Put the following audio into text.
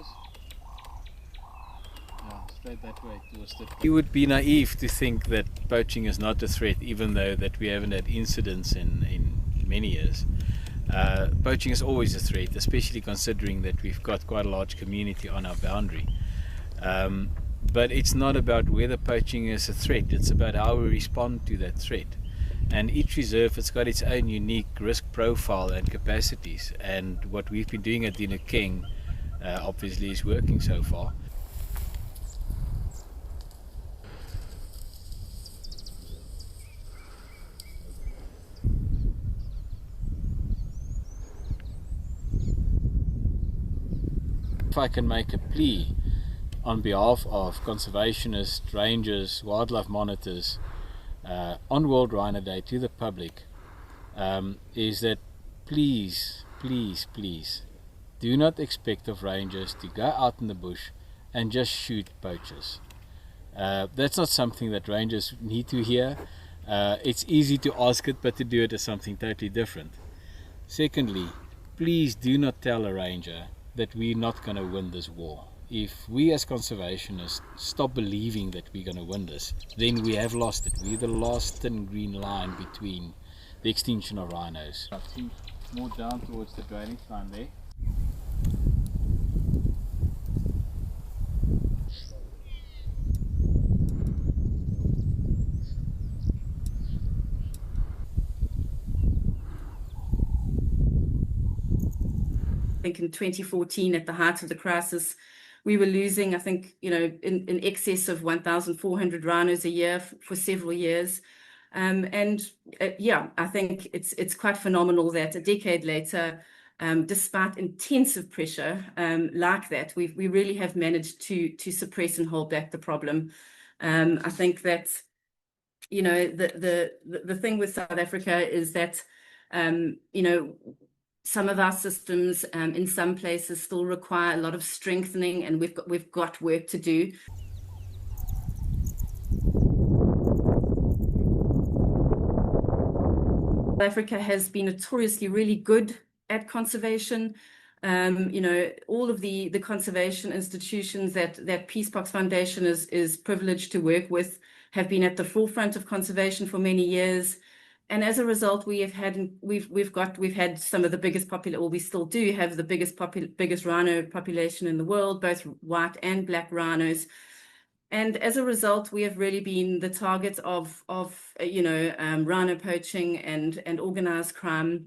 Marius? Yeah, straight that way towards the... It would be naive to think that poaching is not a threat, even though that we haven't had incidents in many years. Poaching is always a threat, especially considering that we've got quite a large community on our boundary. But it's not about whether poaching is a threat, it's about how we respond to that threat. And each reserve has got its own unique risk profile and capacities, and what we've been doing at Dinokeng obviously is working so far. If I can make a plea on behalf of conservationists, rangers, wildlife monitors on World Rhino Day to the public, is that please, please, please do not expect of rangers to go out in the bush and just shoot poachers. That's not something that rangers need to hear. It's easy to ask it, but to do it is something totally different. Secondly, please do not tell a ranger that we're not going to win this war. If we as conservationists stop believing that we're going to win this, then we have lost it. We're the last thin green line between the extinction of rhinos. I see more down towards the drainage line there. I think in 2014, at the height of the crisis, we were losing, I think, in excess of 1,400 rhinos a year for several years. Yeah, I think it's quite phenomenal that a decade later, despite intensive pressure like that, we really have managed to suppress and hold back the problem. I think that, the thing with South Africa is that, some of our systems in some places still require a lot of strengthening, and we've got work to do. South Africa has been notoriously really good at conservation. All of the conservation institutions that Peace Box Foundation is privileged to work with have been at the forefront of conservation for many years. And as a result, we've had some of the biggest we still do have the biggest rhino population in the world, both white and black rhinos. And as a result, we have really been the target of rhino poaching and organized crime.